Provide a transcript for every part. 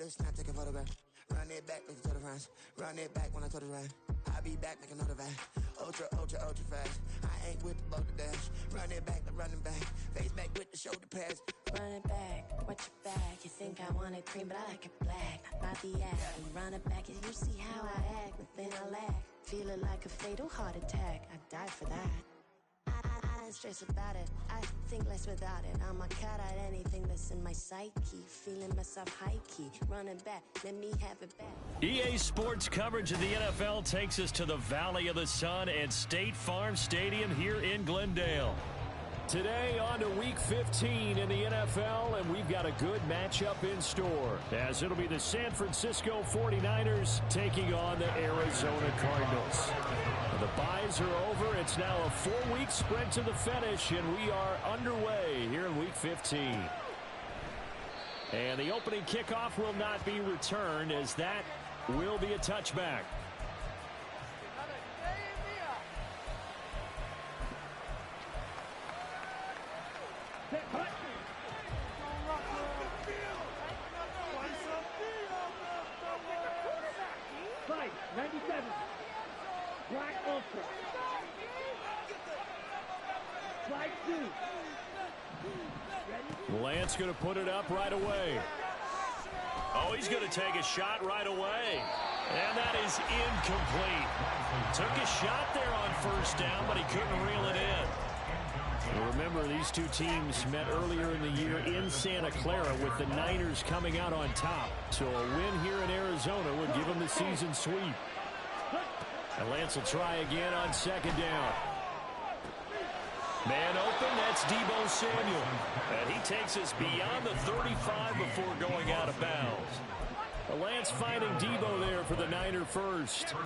this, not take a photograph. Run it back, make it to the front. Run it back when I told it right. I'll be back, make another back. Ultra, ultra, ultra fast. I ain't with the boulder dash. Run it back, the running back. Face back with the shoulder pads. Run it back, watch your back. You think I want it cream, but I like it black. Not the act. And run it back, you see how I act. Nothing I lack. Feel it like a fatal heart attack. I die for that. I don't stress about it. I think less without it. I'ma cut out anything that's in my psyche. Feeling myself high key. Running back, let me have it back. EA Sports coverage of the NFL takes us to the Valley of the Sun and State Farm Stadium here in Glendale. Today on to Week 15 in the NFL, and we've got a good matchup in store, as it'll be the San Francisco 49ers taking on the Arizona Cardinals. The byes are over. It's now a 4-week sprint to the finish, and we are underway here in Week 15. And the opening kickoff will not be returned, as that will be a touchback. Fight, 97. Black Ultra. Flag 2. Lance going to put it up right away. Oh, he's going to take a shot right away. And that is incomplete. Took a shot there on first down, but he couldn't reel it in. Remember, these two teams met earlier in the year in Santa Clara with the Niners coming out on top. So a win here in Arizona would give them the season sweep. And Lance will try again on second down. Man open, that's Deebo Samuel. And he takes us beyond the 35 before going out of bounds. Lance finding Deebo there for the Niner first.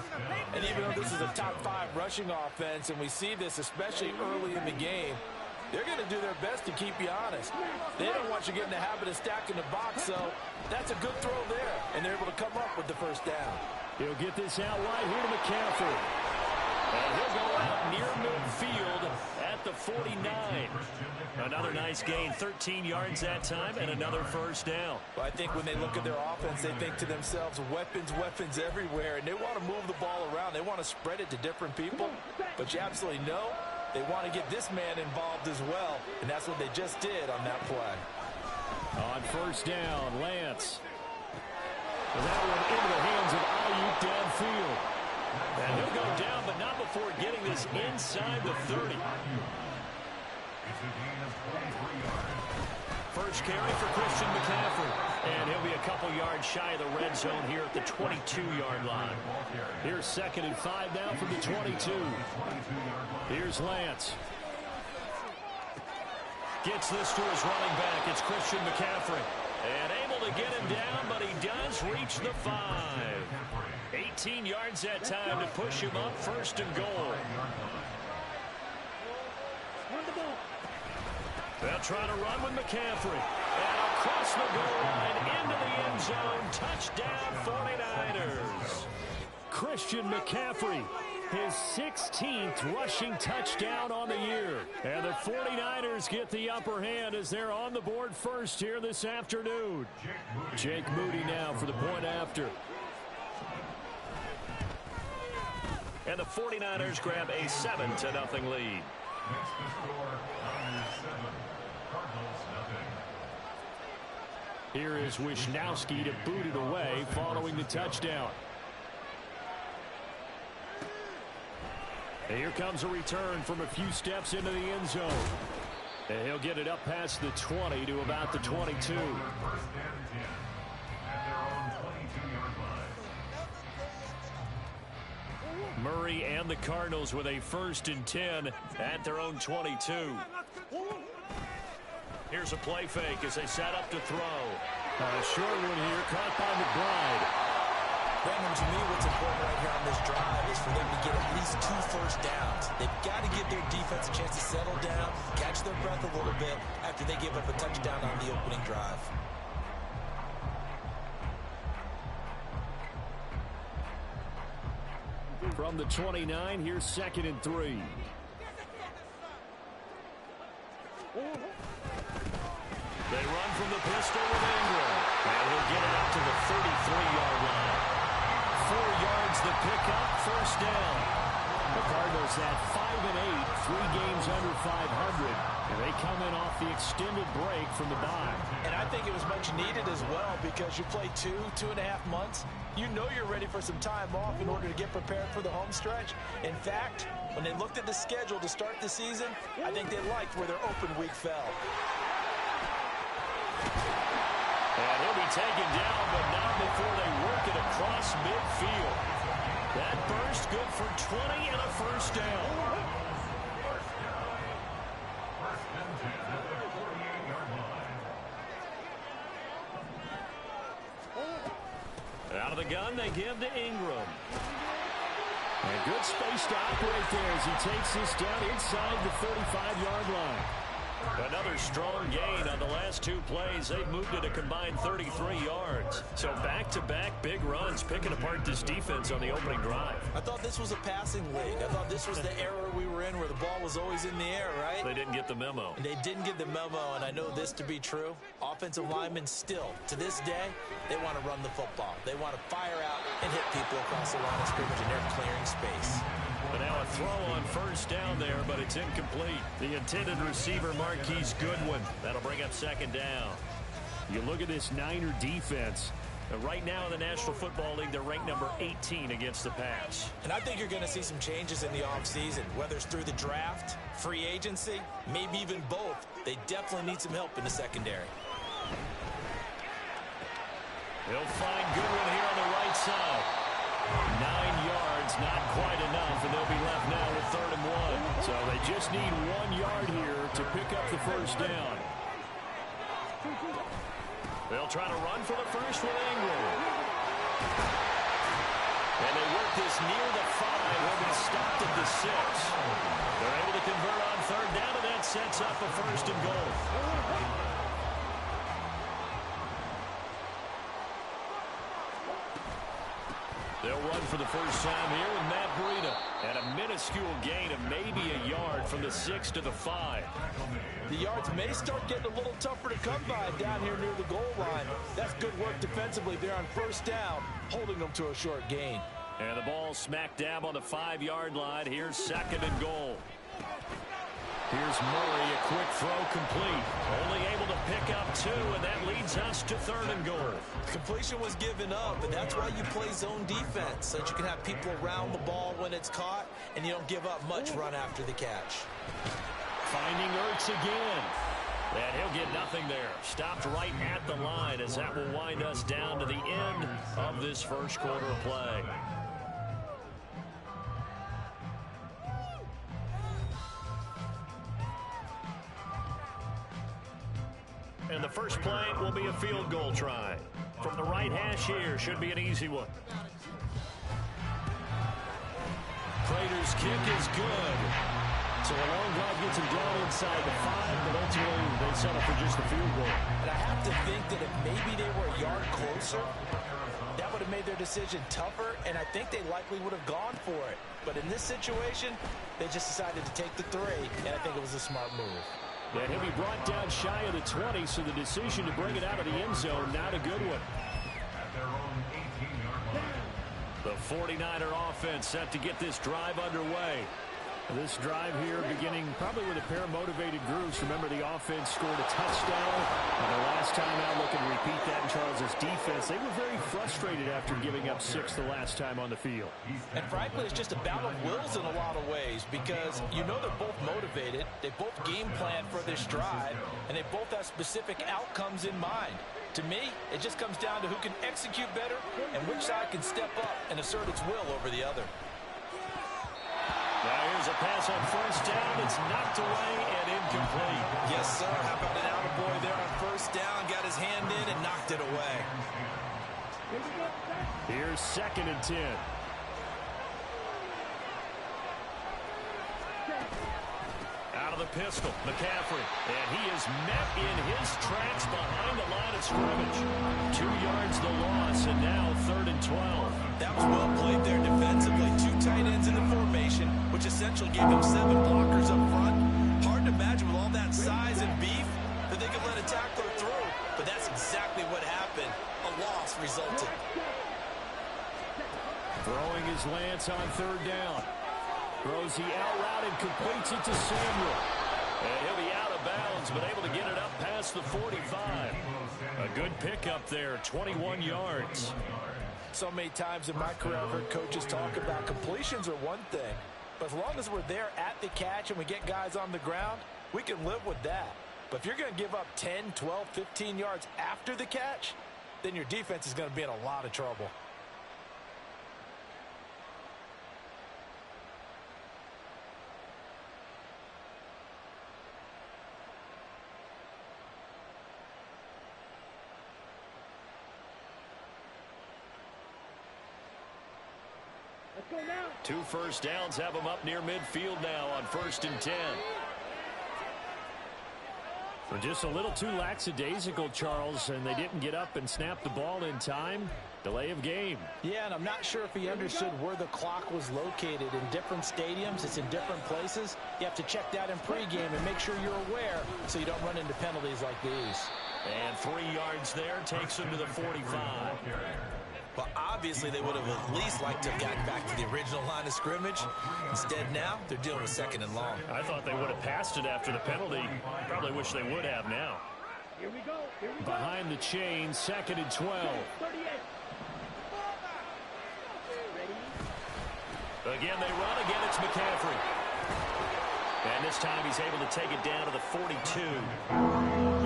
And even though this is a top 5 rushing offense, and we see this especially early in the game, they're going to do their best to keep you honest. They don't want you getting the habit of stacking the box, so that's a good throw there, and they're able to come up with the first down. He'll get this out wide here to McCaffrey. And he'll go out near midfield at the 49. Another nice gain, 13 yards that time, and another first down. Well, I think when they look at their offense, they think to themselves, weapons, weapons everywhere, and they want to move the ball around. They want to spread it to different people, but you absolutely know they want to get this man involved as well, and that's what they just did on that play. On first down, Lance. And that one into the hands of Ayuk downfield. And he'll go down, but not before getting this inside the 30. First carry for Christian McCaffrey. And he'll be a couple yards shy of the red zone here at the 22-yard line. Here's 2nd and 5 now from the 22. Here's Lance. Gets this to his running back. It's Christian McCaffrey. And able to get him down, but he does reach the 5. 18 yards that time to push him up, 1st and goal. They'll try to run with McCaffrey. And across the goal line into the end zone. Touchdown 49ers. Christian McCaffrey, his 16th rushing touchdown on the year. And the 49ers get the upper hand as they're on the board first here this afternoon. Jake Moody now for the point after. And the 49ers grab a 7-0 lead. Here is Wisnowski to boot it away following the touchdown. And here comes a return from a few steps into the end zone. And he'll get it up past the 20 to about the 22. Murray and the Cardinals with a 1st and 10 at their own 22. Here's a play fake as they set up to throw. A short one here, caught by McBride. Brandon, to me, what's important right here on this drive is for them to get at least 2 first downs. They've got to give their defense a chance to settle down, catch their breath a little bit after they give up a touchdown on the opening drive. From the 29, here's 2nd and 3. They run from the pistol with Ingram. And we'll get it up to the 33-yard line. 4 yards the pickup, first down. The Cardinals at 5-8, 3 games under 500, and they come in off the extended break from the bye. And I think it was much needed as well because you play 2.5 months. You know you're ready for some time off in order to get prepared for the home stretch. In fact, when they looked at the schedule to start the season, I think they liked where their open week fell. And he'll be taken down, but not before they work it across midfield. That burst good for 20 and a first down. Out of the gun, they give to Ingram. And good space to operate there as he takes this down inside the 35-yard line. Another strong gain on the last 2 plays. They've moved it a combined 33 yards. So back-to-back big runs, picking apart this defense on the opening drive. I thought this was a passing league. I thought this was the era we were in where the ball was always in the air, right? They didn't get the memo. They didn't get the memo, and I know this to be true. Offensive linemen still, to this day, they want to run the football. They want to fire out and hit people across the line of scrimmage, and they're clearing space. But now a throw on first down there, but it's incomplete. The intended receiver, Marquise Goodwin. That'll bring up second down. You look at this Niner defense. Right now in the National Football League, they're ranked number 18 against the pass. And I think you're going to see some changes in the offseason, whether it's through the draft, free agency, maybe even both. They definitely need some help in the secondary. They'll find Goodwin here on the right side. 9 yards, not quite enough, and they'll be left now with 3rd and 1. So they just need 1 yard here to pick up the first down. They'll try to run for the first with Ingram. And they work this near the 5. Will be stopped at the 6. They're able to convert on 3rd down, and that sets up a 1st and goal. They'll run for the first time here with Matt Breida. And a minuscule gain of maybe a yard from the 6 to the 5. The yards may start getting a little tougher to come by down here near the goal line. That's good work defensively there on first down, holding them to a short gain. And the ball smack dab on the 5-yard line. Here's 2nd and goal. Here's Murray, a quick throw complete. Only able to pick up 2, and that leads us to 3rd and goal. Completion was given up, and that's why you play zone defense, so that you can have people around the ball when it's caught, and you don't give up much run after the catch. Finding Ertz again. And he'll get nothing there. Stopped right at the line as that will wind us down to the end of this first quarter of play. And the first play will be a field goal try. From the right hash here, should be an easy one. Prater's kick is good. So a long drive gets him down inside the 5, but ultimately they settle for just the field goal. And I have to think that if maybe they were a yard closer, that would have made their decision tougher, and I think they likely would have gone for it. But in this situation, they just decided to take the 3, and I think it was a smart move. And he'll be brought down shy of the 20, so the decision to bring it out of the end zone, not a good one. The 49er offense set to get this drive underway. This drive here beginning probably with a pair of motivated groups. Remember, the offense scored a touchdown. And the last time out, looking to repeat that in Charles' defense. They were very frustrated after giving up 6 the last time on the field. And frankly, it's just a battle of wills in a lot of ways because you know they're both motivated. They both game plan for this drive, and they both have specific outcomes in mind. To me, it just comes down to who can execute better and which side can step up and assert its will over the other. Now here's a pass on first down. It's knocked away and incomplete. Yes, sir. How about an attaboy there on first down? Got his hand in and knocked it away. Here's 2nd and 10. Out of the pistol, McCaffrey. And he is met in his tracks behind the line of scrimmage. 2 yards the loss, and now 3rd and 12. That was well played there defensively. 2 tight ends in the formation, which essentially gave them 7 blockers up front. Hard to imagine with all that size and beef that they could let a tackler through. but that's exactly what happened. A loss resulted. Throwing is Lance on third down. Throws the out route and completes it to Samuel. And he'll be out of bounds, but able to get it up past the 45. A good pickup there, 21 yards. So many times in my career, I've heard coaches talk about completions are one thing. But as long as we're there at the catch and we get guys on the ground, we can live with that. But if you're going to give up 10, 12, 15 yards after the catch, then your defense is going to be in a lot of trouble. Let's go now. 2 first downs have them up near midfield now on 1st and 10. So just a little too lackadaisical, Charles, and they didn't get up and snap the ball in time. Delay of game. Yeah, and I'm not sure if he understood where the clock was located. In different stadiums, it's in different places. You have to check that in pregame and make sure you're aware so you don't run into penalties like these. And 3 yards there takes him to the 45. But obviously they would have at least liked to have gotten back to the original line of scrimmage. Instead now, they're dealing with 2nd and long. I thought they would have passed it after the penalty. Probably wish they would have now. Here we go. Here we go. Behind the chain, 2nd and 12. 38. Ready? Again, they run. Again, it's McCaffrey. And this time he's able to take it down to the 42.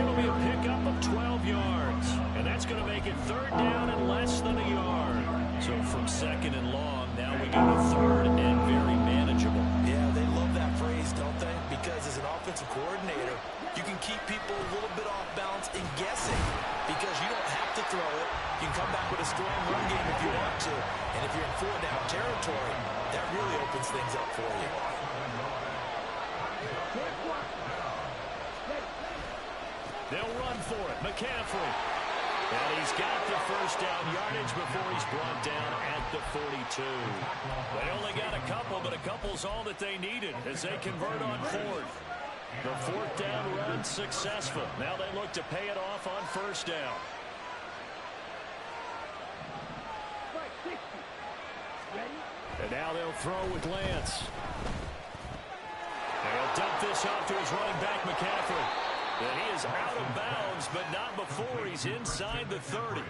It'll be a pickup of 12 yards. And that's going to make it 3rd down and less than a yard. So from 2nd and long, now we go to 3rd and very manageable. Yeah, they love that phrase, don't they? Because as an offensive coordinator, you can keep people a little bit off balance and guessing because you don't have to throw it. You can come back with a strong run game if you want to. And if you're in 4-down territory, that really opens things up for you. They'll run for it. McCaffrey. And he's got the 1st down yardage before he's brought down at the 42. They only got a couple, but a couple's all that they needed as they convert on 4th. The 4th down run successful. Now they look to pay it off on 1st down. And now they'll throw with Lance. They'll dump this off to his running back, McCaffrey. And he is out of bounds, but not before he's inside the 30.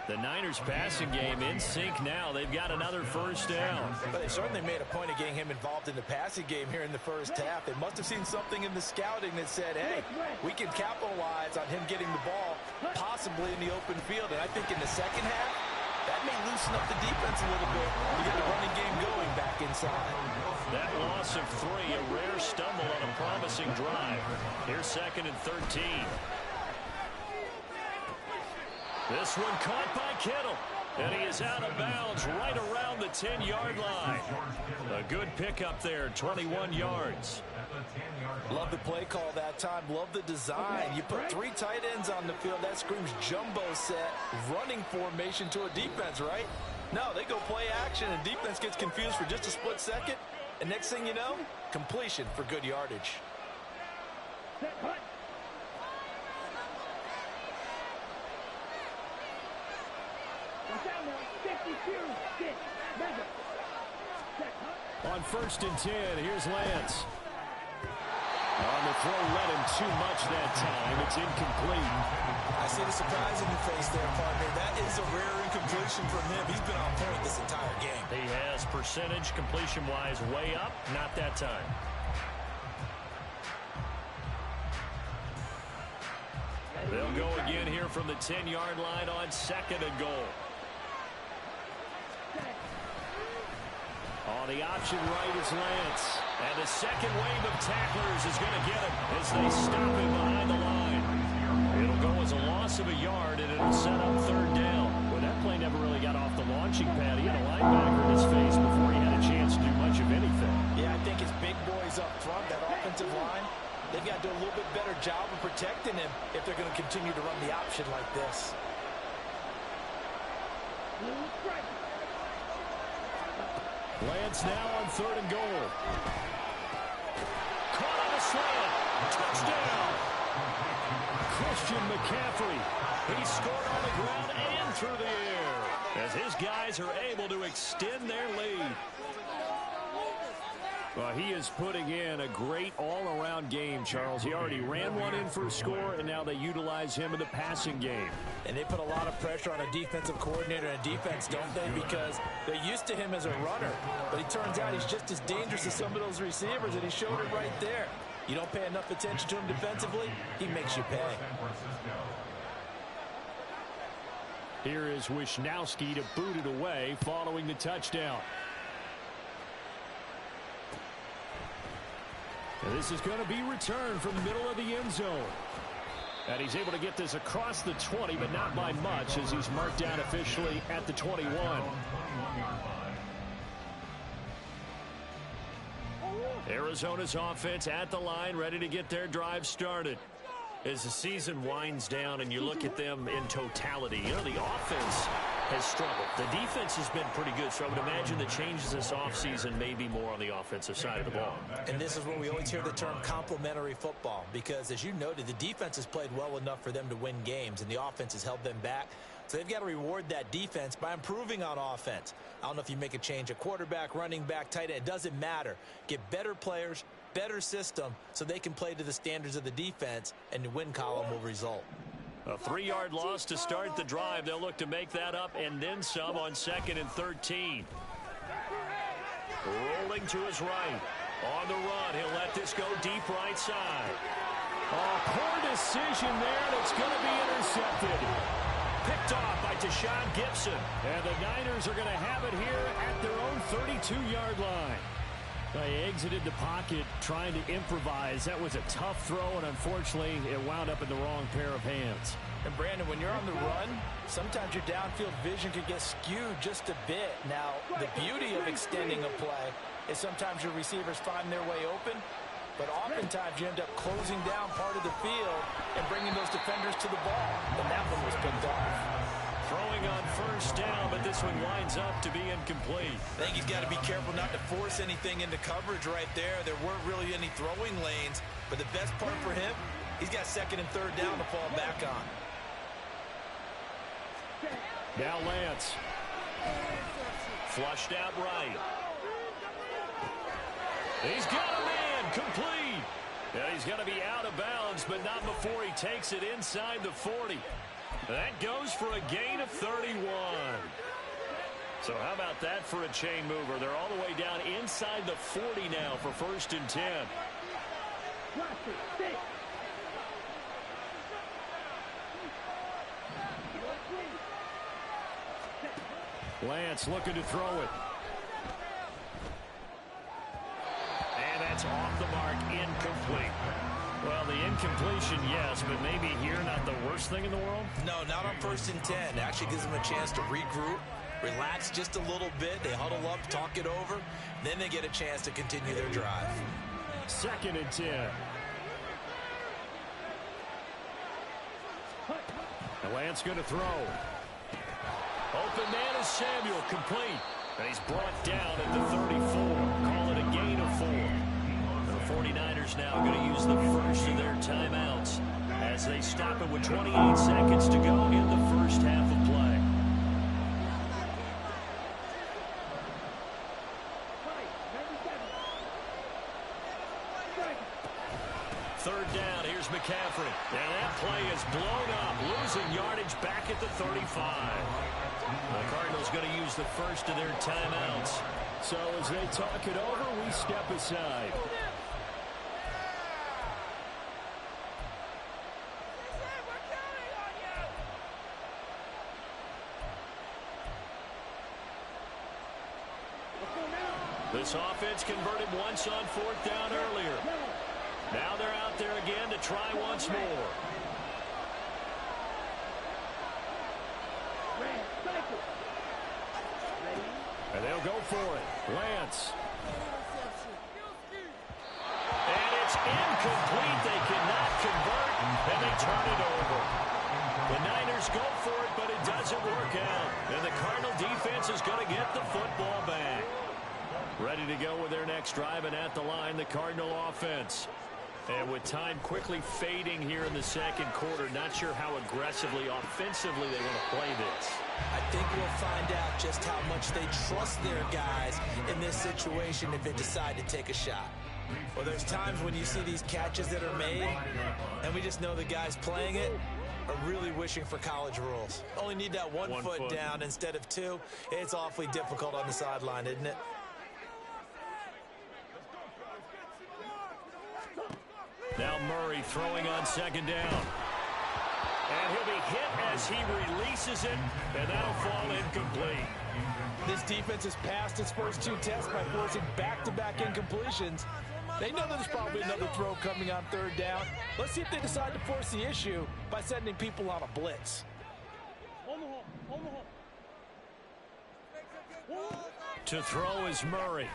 The Niners passing game in sync now. They've got another 1st down. But they certainly made a point of getting him involved in the passing game here in the 1st half. They must have seen something in the scouting that said, hey, we can capitalize on him getting the ball possibly in the open field. And I think in the 2nd half, that may loosen up the defense a little bit to get the running game going back inside. That loss of 3, a rare stumble on a promising drive. Here's 2nd and 13. This one caught by Kittle. And he is out of bounds right around the 10-yard line. A good pickup there, 21 yards. Love the play call that time. Love the design. You put 3 tight ends on the field. That screams jumbo set, running formation to a defense, right? No, they go play action, and defense gets confused for just a split second. And next thing you know, completion for good yardage. On 1st and 10, here's Lance. On the throw, led him too much that time. It's incomplete. I see the surprise in your face there, partner. That is a rare incompletion from him. He's been on point this entire game. He has percentage completion-wise way up. Not that time. They'll go again here from the 10-yard line on 2nd and goal. On the option right is Lance. And the second wave of tacklers is going to get him as they stop him behind the line. It'll go as a loss of a yard, and it'll set up 3rd down. Well, that play never really got off the launching pad. He had a linebacker in his face before he had a chance to do much of anything. Yeah, I think it's big boys up front, that offensive line. They've got to do a little bit better job of protecting him if they're going to continue to run the option like this. Lance now on 3rd and goal. Caught on a slant. Touchdown. Christian McCaffrey. He scored on the ground and through the air as his guys are able to extend their lead. Well, he is putting in a great all-around game, Charles. He already ran one in for a score, and now they utilize him in the passing game. And they put a lot of pressure on a defensive coordinator and defense, don't they? Because they're used to him as a runner. But it turns out he's just as dangerous as some of those receivers, and he showed it right there. You don't pay enough attention to him defensively, he makes you pay. Here is Wisnowski to boot it away following the touchdown. And this is going to be returned from the middle of the end zone. And he's able to get this across the 20, but not by much, as he's marked down officially at the 21. Arizona's offense at the line, ready to get their drive started. As the season winds down and you look at them in totality, you know, the offense has struggled. The defense has been pretty good, so I would imagine the changes this offseason may be more on the offensive side of the ball. And this is where we always hear the term complementary football, because as you noted, the defense has played well enough for them to win games, and the offense has held them back. So they've got to reward that defense by improving on offense. I don't know if you make a change at quarterback, running back, tight end. It doesn't matter. Get better players, better system, so they can play to the standards of the defense, and the win column will result. A 3-yard loss to start the drive. They'll look to make that up and then some on 2nd and 13. Rolling to his right. On the run, he'll let this go deep right side. Oh, poor decision there, and it's going to be intercepted. Picked off by Deshaun Gibson. And the Niners are going to have it here at their own 32-yard line. They exited the pocket trying to improvise. That was a tough throw, and unfortunately, it wound up in the wrong pair of hands. And, Brandon, when you're on the run, sometimes your downfield vision could get skewed just a bit. Now, the beauty of extending a play is sometimes your receivers find their way open, but oftentimes you end up closing down part of the field and bringing those defenders to the ball. And that one was picked off. Throwing on first down, but this one winds up to be incomplete. I think he's got to be careful not to force anything into coverage right there. There weren't really any throwing lanes, but the best part for him, he's got 2nd and 3rd down to fall back on. Now Lance. Flushed out right. He's got a man, complete. Yeah, he's going to be out of bounds, but not before he takes it inside the 40. That goes for a gain of 31. So how about that for a chain mover? They're all the way down inside the 40 now for 1st and 10. Lance looking to throw it. And that's off the mark, incomplete. Well, the incompletion, yes, but maybe here not the worst thing in the world? No, not on 1st and 10. It actually gives them a chance to regroup, relax just a little bit. They huddle up, talk it over. Then they get a chance to continue their drive. 2nd and 10. And Lance going to throw. Open man is Samuel, complete. And he's brought down at the 34. Call it a gain of 4. The 49ers now going to use the first of their timeouts as they stop it with 28 seconds to go in the first half of play. Third down, here's McCaffrey. And that play is blown up, losing yardage back at the 35. The Cardinals going to use the first of their timeouts. So as they talk it over, we step aside. This offense converted once on 4th down earlier. Now they're out there again to try once more. And they'll go for it. Lance. And it's incomplete. They cannot convert, and they turn it over. The Niners go for it, but it doesn't work out. And the Cardinal defense is going to get the football back. Ready to go with their next drive, and at the line, the Cardinal offense. And with time quickly fading here in the second quarter, not sure how aggressively, offensively they want to play this. I think we'll find out just how much they trust their guys in this situation if they decide to take a shot. Well, there's times when you see these catches that are made, and we just know the guys playing it are really wishing for college rules. Only need that one foot down instead of two. It's awfully difficult on the sideline, isn't it? Now Murray throwing on second down. And he'll be hit as he releases it, and that'll fall incomplete. This defense has passed its first two tests by forcing back-to-back incompletions. They know there's probably another throw coming on third down. Let's see if they decide to force the issue by sending people on a blitz. To throw is Murray.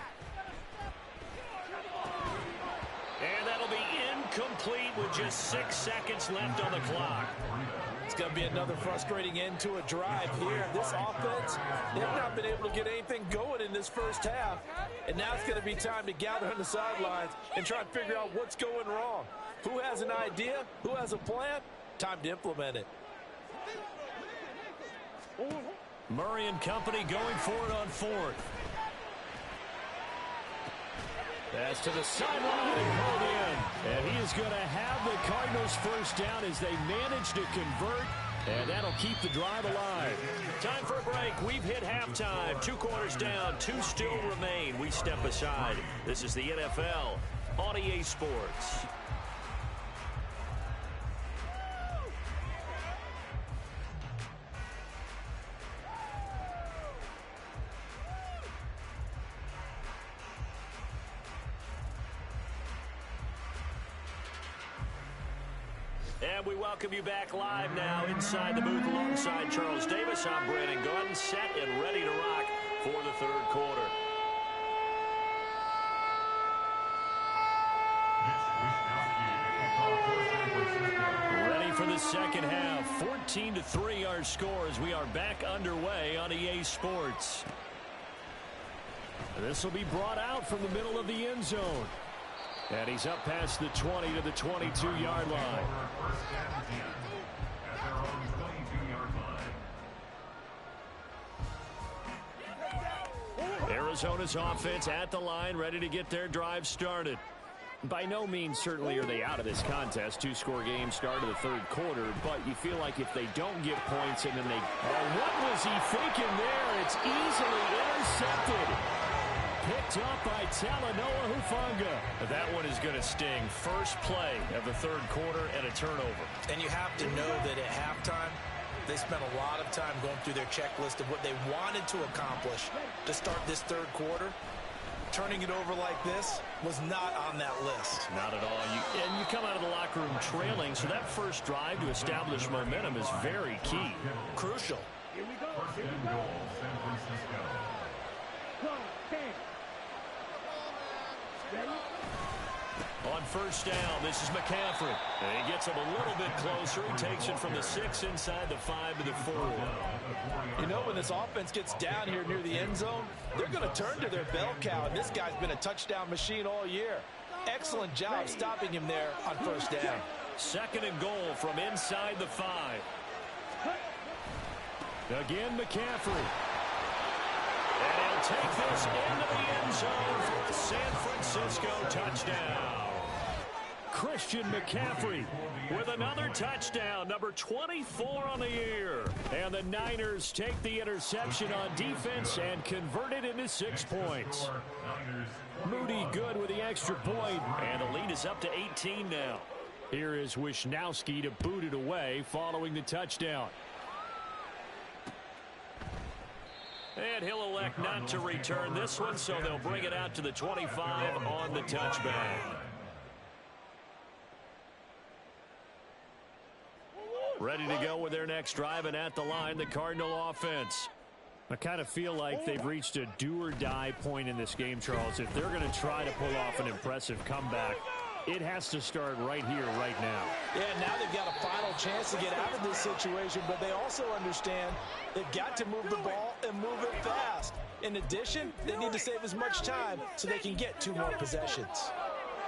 And that'll be incomplete with just 6 seconds left on the clock. It's going to be another frustrating end to a drive here. This offense, they've not been able to get anything going in this first half. And now it's going to be time to gather on the sidelines and try and figure out what's going wrong. Who has an idea? Who has a plan? Time to implement it. Murray and company going for it on fourth. Pass to the sideline and pulled in. And he is going to have the Cardinals first down as they manage to convert. And that'll keep the drive alive. Time for a break. We've hit halftime. 2 quarters down. 2 still remain. We step aside. This is the NFL on EA Sports. And we welcome you back live now inside the booth alongside Charles Davis. I'm Brandon Gaudin, set and ready to rock for the third quarter. Ready for the second half. 14-3 our score as we are back underway on EA Sports. This will be brought out from the middle of the end zone. And he's up past the 20 to the 22-yard line. Arizona's offense at the line, ready to get their drive started. By no means certainly are they out of this contest. 2-score game start of the third quarter, but you feel like if they don't get points and then they... Oh, what was he thinking there? It's easily intercepted. Picked up by Talanoa Hufanga. That one is going to sting. First play of the third quarter and a turnover. And you have to know that at halftime, they spent a lot of time going through their checklist of what they wanted to accomplish to start this third quarter. Turning it over like this was not on that list. Not at all. And you come out of the locker room trailing, so that first drive to establish momentum is very key. Crucial. Here we go. Here we go. San Francisco. On first down, this is McCaffrey. And he gets him a little bit closer. He takes it from the 6 inside the 5 to the 4. You know, when this offense gets down here near the end zone, they're going to turn to their bell cow. And this guy's been a touchdown machine all year. Excellent job stopping him there on first down. Second and goal from inside the 5. Again, McCaffrey. And he'll take this into the end zone for a San Francisco touchdown. Christian McCaffrey with another touchdown, number 24 on the year. And the Niners take the interception on defense and convert it into 6 points. Moody good with the extra point, and the lead is up to 18 now. Here is Wisnowski to boot it away following the touchdown. And he'll elect not to return this one, so they'll bring it out to the 25 on the touchback. Ready to go with their next drive, and at the line, the Cardinal offense. I kind of feel like they've reached a do-or-die point in this game, Charles. If they're going to try to pull off an impressive comeback, it has to start right here, right now. Yeah, now they've got a final chance to get out of this situation, but they also understand they've got to move the ball and move it fast. In addition, they need to save as much time so they can get 2 more possessions.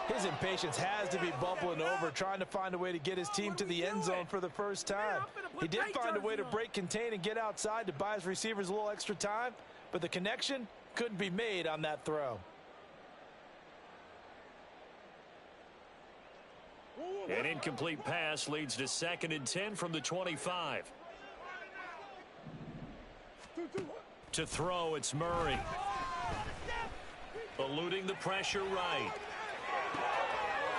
His impatience has to be bubbling over, trying to find a way to get his team to the end zone for the first time. He did find a way to break contain and get outside to buy his receivers a little extra time, but the connection couldn't be made on that throw. An incomplete pass leads to 2nd and 10 from the 25. To throw, it's Murray. Eluding the pressure right.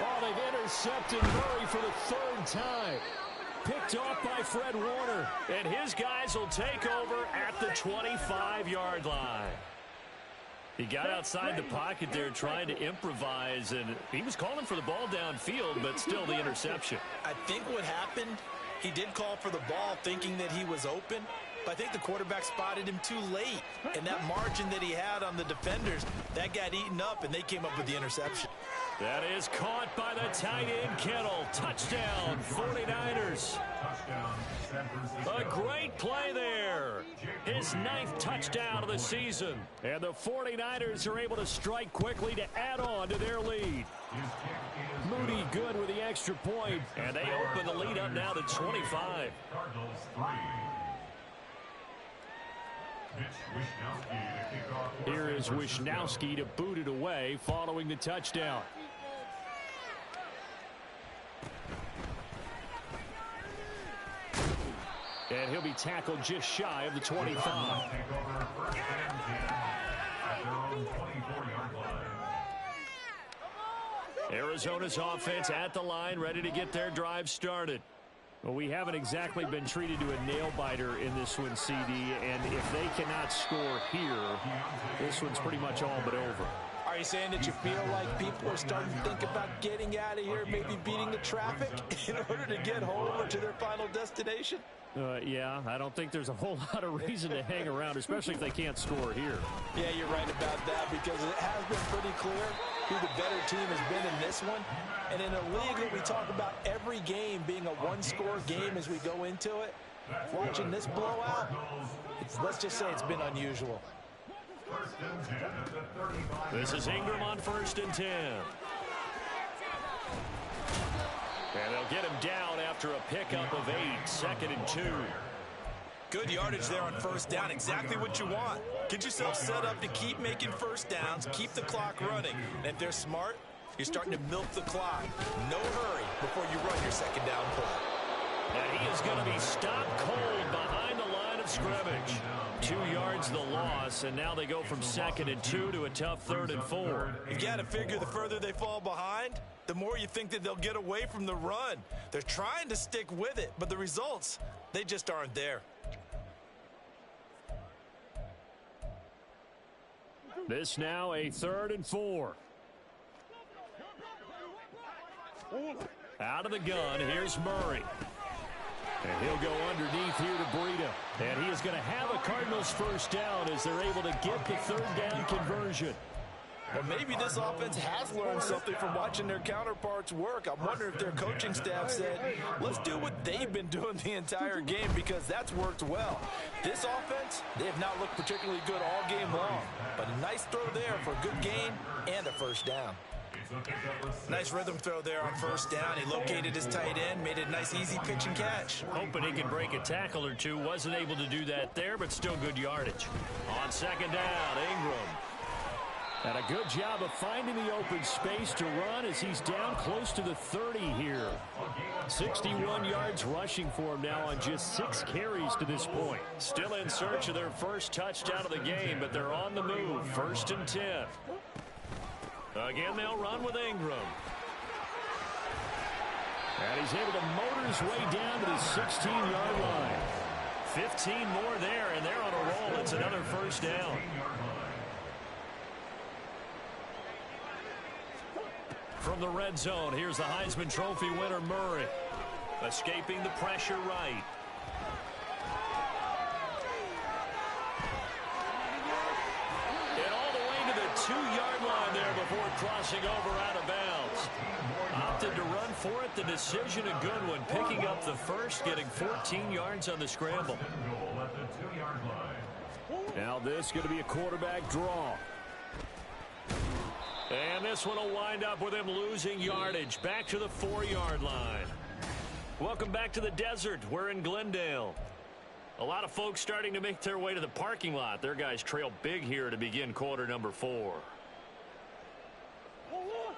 Oh, they've intercepted Murray for the 3rd time. Picked off by Fred Warner. And his guys will take over at the 25-yard line. He got outside the pocket there trying to improvise, and he was calling for the ball downfield, but still the interception. I think what happened, he did call for the ball thinking that he was open, but I think the quarterback spotted him too late. And that margin that he had on the defenders, that got eaten up, and they came up with the interception. That is caught by the tight end, Kittle. Touchdown, 49ers. A great play there. His 9th touchdown of the season. And the 49ers are able to strike quickly to add on to their lead. Moody good with the extra point. And they open the lead up now to 25. Here is Wishnowski to boot it away following the touchdown. And he'll be tackled just shy of the 25. Arizona's offense at the line, ready to get their drive started. Well, we haven't exactly been treated to a nail-biter in this one, CD, and if they cannot score here, this one's pretty much all but over. Are you saying that you feel like people are starting to think about getting out of here, maybe beating the traffic in order to get home or to their final destination? Yeah, I don't think there's a whole lot of reason to hang around, especially if they can't score here. Yeah, you're right about that, because it has been pretty clear who the better team has been in this one. And in a league that we talk about every game being a one-score game as we go into it, watching this blowout, let's just say it's been unusual. This is Ingram on 1st and 10. And they'll get him down after a pickup of 8, 2nd and 2. Good yardage there on 1st down, exactly what you want. Get yourself set up to keep making 1st downs, keep the clock running. And if they're smart, you're starting to milk the clock. No hurry before you run your 2nd down play. And he is going to be stopped cold behind the line of scrimmage. 2 yards the loss, and now they go from 2nd and 2 to a tough 3rd and 4. You got to figure the further they fall behind, the more you think that they'll get away from the run. They're trying to stick with it, but the results, they just aren't there. This now a 3rd and 4. Out of the gun, here's Murray. And he'll go underneath here to Breida. And he is going to have a Cardinals 1st down as they're able to get the 3rd down conversion. Well, maybe this offense has learned something from watching their counterparts work. I'm wondering if their coaching staff said, let's do what they've been doing the entire game, because that's worked well. This offense, they have not looked particularly good all game long. But a nice throw there for a good gain and a 1st down. Nice rhythm throw there on 1st down. He located his tight end, made it a nice easy pitch and catch. Hoping he could break a tackle or two. Wasn't able to do that there, but still good yardage. On 2nd down, Ingram. And a good job of finding the open space to run as he's down close to the 30 here. 61 yards rushing for him now on just 6 carries to this point. Still in search of their 1st touchdown of the game, but they're on the move. 1st and 10. Again, they'll run with Ingram. And he's able to motor his way down to the 16-yard line. 15 more there, and they're on a roll. It's another 1st down. From the red zone, here's the Heisman Trophy winner, Murray. Escaping the pressure right. And all the way to the 2-yard line there before crossing over out of bounds. Opted to run for it. The decision a good one. Picking up the 1st, getting 14 yards on the scramble. Now this is going to be a quarterback draw. And this one will wind up with him losing yardage. Back to the 4-yard line. Welcome back to the desert. We're in Glendale. A lot of folks starting to make their way to the parking lot. Their guys trail big here to begin quarter number 4.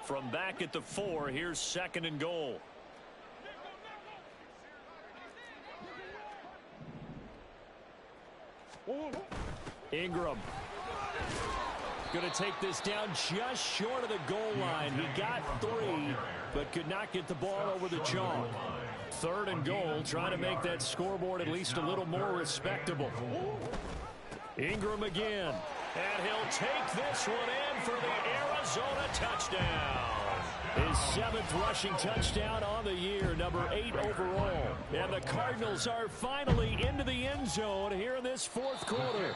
From back at the 4, here's 2nd and goal. Ingram going to take this down just short of the goal line. He got 3, but could not get the ball over the chalk. 3rd and goal, trying to make that scoreboard at least a little more respectable. Ingram again, and he'll take this one in for the Arizona touchdown. His 7th rushing touchdown on the year, number 8 overall. And the Cardinals are finally into the end zone here in this 4th quarter.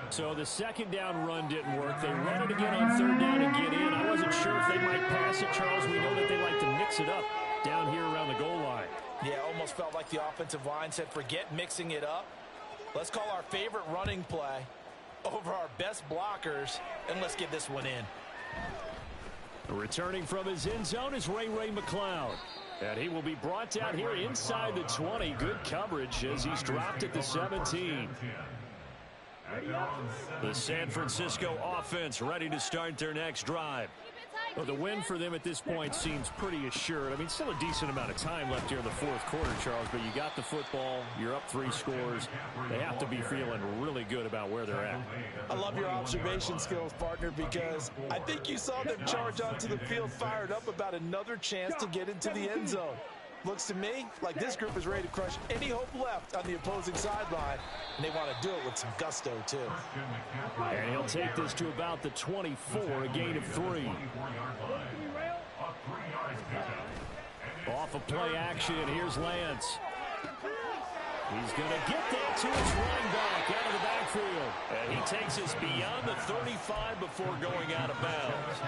So the 2nd down run didn't work. They run it again on 3rd down and get in. I wasn't sure if they might pass it, Charles. We know that they like to mix it up down here around the goal line. Yeah, almost felt like the offensive line said, forget mixing it up. Let's call our favorite running play over our best blockers, and let's get this one in. Returning from his end zone is Ray McCloud. And he will be brought down here inside the 20. Good coverage as he's dropped at the 17. The San Francisco offense ready to start their next drive. Well, the win for them at this point seems pretty assured. I mean, still a decent amount of time left here in the 4th quarter, Charles, but you got the football, you're up 3 scores. They have to be feeling really good about where they're at. I love your observation skills, partner, because I think you saw them charge onto the field fired up about another chance to get into the end zone. Looks to me like this group is ready to crush any hope left on the opposing sideline, and they want to do it with some gusto, too. And he'll take this to about the 24, a gain of 3. Off of play action, here's Lance. He's going to get that to his running back out of the backfield. And he takes us beyond the 35 before going out of bounds.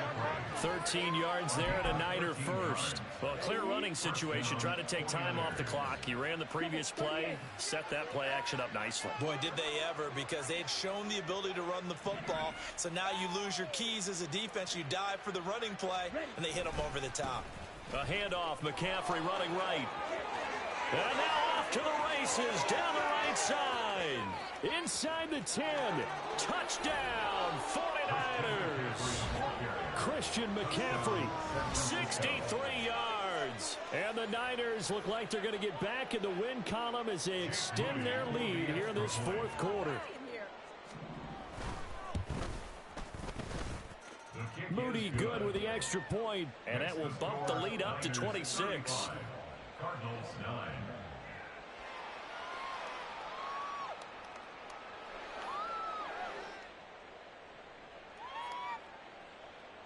13 yards there and a Niner first. Well, clear running situation. Trying to take time off the clock. He ran the previous play, set that play action up nicely. Boy, did they ever, because they had shown the ability to run the football. So now you lose your keys as a defense. You dive for the running play, and they hit them over the top. A handoff, McCaffrey running right. And now off to the races, down the right side. Inside the 10. Touchdown, 49ers. Christian McCaffrey, 63 yards. And the Niners look like they're going to get back in the win column as they extend their lead here in this 4th quarter. Moody good with the extra point, and that will bump the lead up to 26. Cardinals 9.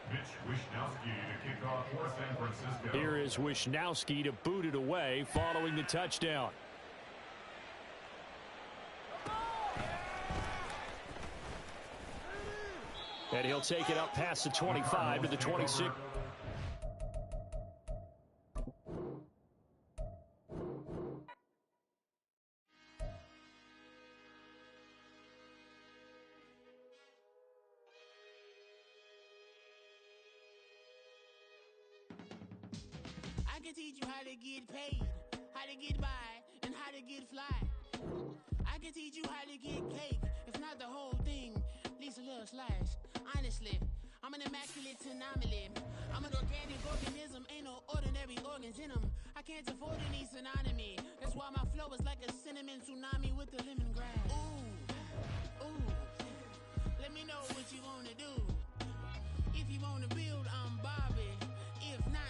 Mitch Wishnowsky to kick off for San Francisco. Here is Wishnowsky to boot it away following the touchdown. And he'll take it up past the 25 to the 26. I can teach you how to get paid, how to get by, and how to get fly. I can teach you how to get cake, if not the whole thing, at least a little slice. Honestly, I'm an immaculate anomaly. I'm an organic organism, ain't no ordinary organs in them. I can't afford any synonymy. That's why my flow is like a cinnamon tsunami with the lemongrass. Ooh, ooh. Let me know what you wanna do. If you wanna